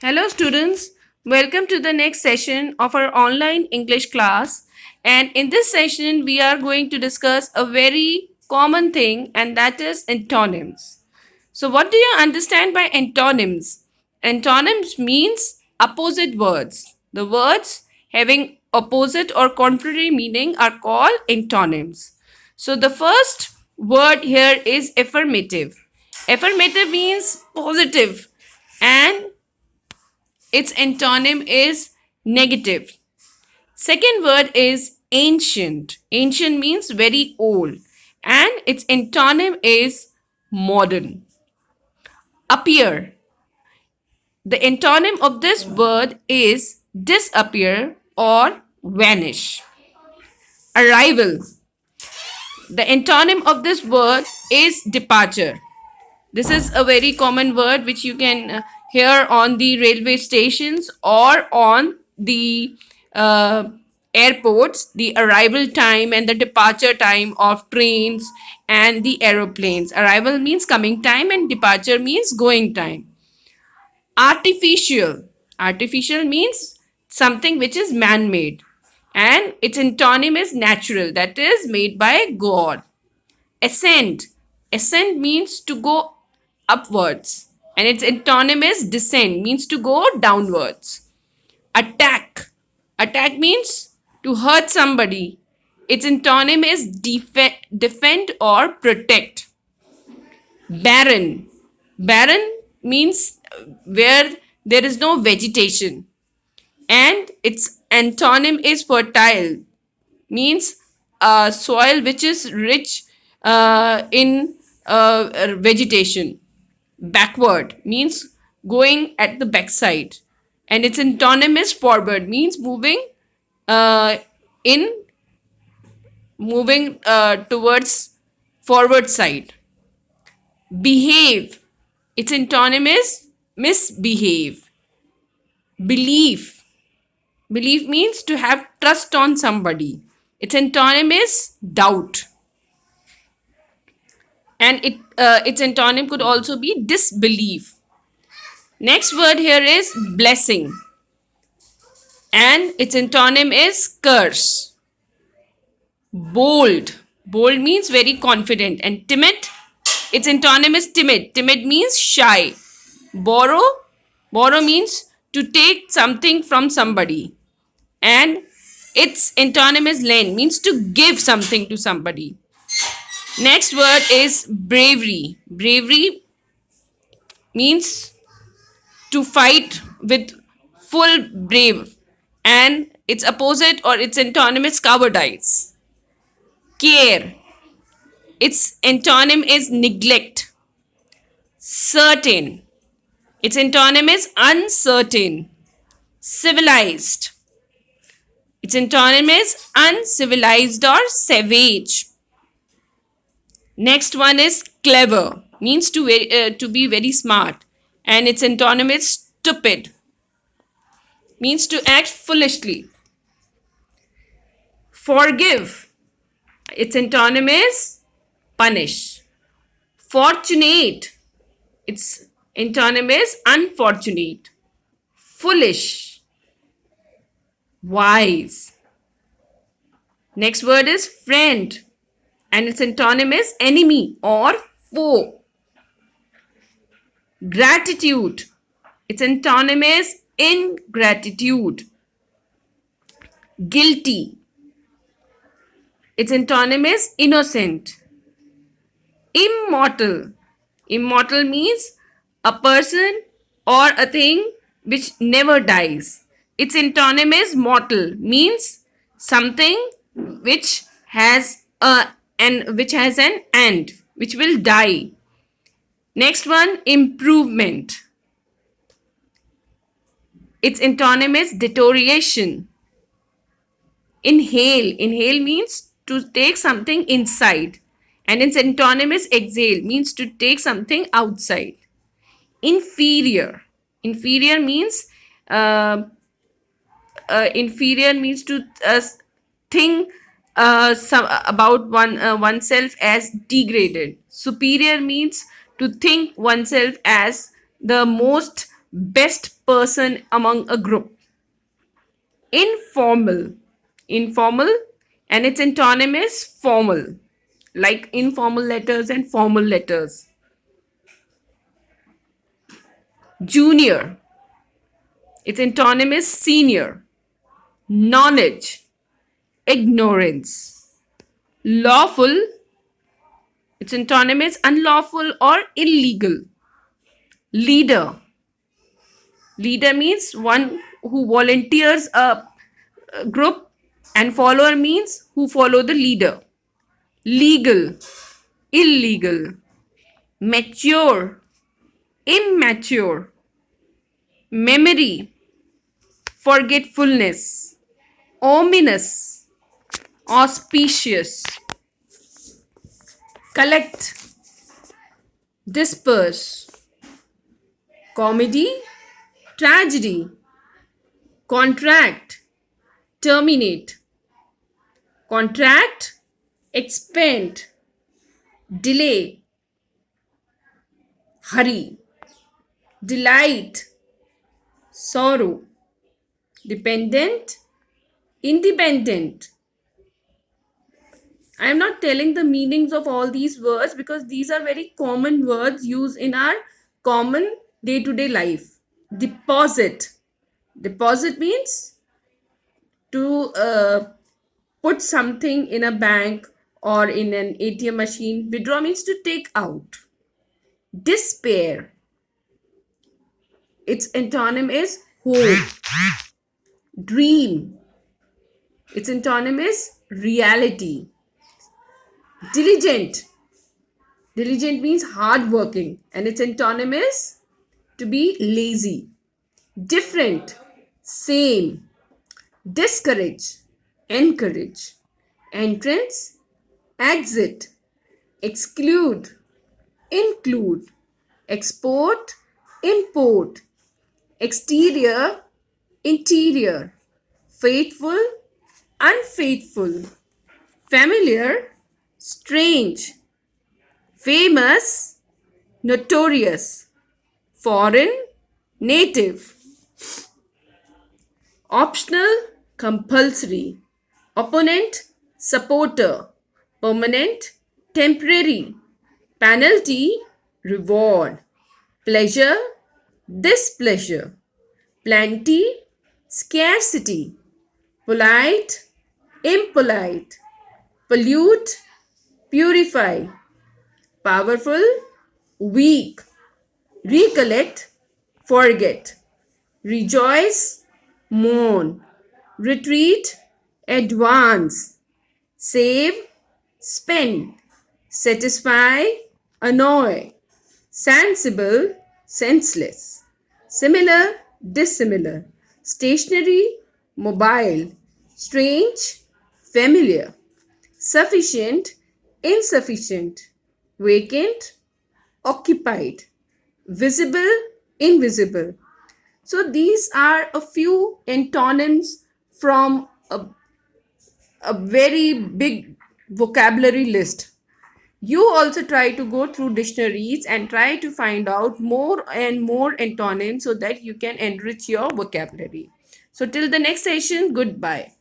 Hello, students. Welcome to the next session of our online English class. And in this session, we are going to discuss a very common thing, and that is antonyms. So, what do you understand by antonyms? Antonyms means opposite words. The words having opposite or contrary meaning are called antonyms. So, the first word here is affirmative. Affirmative means positive, and its antonym is negative. Second word is ancient. Ancient means very old, and its antonym is modern. Appear. The antonym of this word is disappear or vanish. Arrival. The antonym of this word is departure. This is a very common word which you can hear on the railway stations or on the uh, airports, the arrival time and the departure time of trains and the aeroplanes. Arrival means coming time and departure means going time. Artificial. Artificial means something which is man made, and its antonym is natural, that is made by God. Ascend. Ascend means to go upwards, and its antonym is descend, means to go downwards. Attack. Attack means to hurt somebody. Its antonym is defend or protect. Barren. Barren means where there is no vegetation, and its antonym is fertile, means soil which is rich in vegetation. Backward means going at the backside, and its antonym is forward, means uh, in moving towards forward side. Behave. Its antonym is misbehave. Belief. Belief means to have trust on somebody. Its antonym is doubt, and its antonym could also be disbelief. Next word here is blessing, and its antonym is curse. Bold. Bold means very confident, and timid. Its antonym is timid. Timid means shy. Borrow. Borrow means to take something from somebody, and its antonym is lend, means to give something to somebody. Next word is bravery. Bravery means to fight with full brave, and its opposite or its antonym is cowardice. Care. Its antonym is neglect. Certain. Its antonym is uncertain. Civilized. Its antonym is uncivilized or savage. Next one is clever, means to be very smart, and its antonym is stupid, means to act foolishly. Forgive. Its antonym is punish. Fortunate. Its antonym is unfortunate. Foolish. Wise. Next word is friend, and its antonym is enemy or foe. Gratitude. Its antonym is ingratitude. Guilty. Its antonym is innocent. Immortal. Immortal means a person or a thing which never dies. Its antonym is mortal, means something which has an end, which will die. Next one, improvement. Its antonym is deterioration. Inhale. Inhale means to take something inside, and its antonym is exhale, means to take something outside. Inferior. Inferior means to think about oneself as degraded. Superior means to think oneself as the most best person among a group. Informal, informal, and its antonym is formal, like informal letters and formal letters. Junior, its antonym is senior. Knowledge, ignorance. Lawful, its antonym is unlawful or illegal. Leader, leader means one who volunteers a group, and follower means who follow the leader. Legal, illegal. Mature, immature. Memory, forgetfulness. Ominous, auspicious. Collect, disperse. Comedy, tragedy. Contract, terminate. Contract, expend. Delay, hurry. Delight, sorrow. Dependent, independent. I am not telling the meanings of all these words because these are very common words used in our common day to day life. Deposit. Deposit means to put something in a bank or in an ATM machine. Withdraw means to take out. Despair. Its antonym is hope. Dream. Its antonym is reality. Diligent. Diligent means hardworking, and its antonym is to be lazy. Different, same. Discourage, encourage. Entrance, exit. Exclude, include. Export, import. Exterior, interior. Faithful, unfaithful. Familiar, strange. Famous, notorious. Foreign, native. Optional, compulsory. Opponent, supporter. Permanent, temporary. Penalty, reward. Pleasure, displeasure. Plenty, scarcity. Polite, impolite. Pollute, purify. Powerful, weak. Recollect, forget. Rejoice, mourn. Retreat, advance. Save, spend. Satisfy, annoy. Sensible, senseless. Similar, dissimilar. Stationary, mobile. Strange, familiar. Sufficient, insufficient. Vacant, occupied. Visible, invisible. So these are a few antonyms from a very big vocabulary list. You also try to go through dictionaries and try to find out more and more antonyms so that you can enrich your vocabulary. So till the next session, goodbye.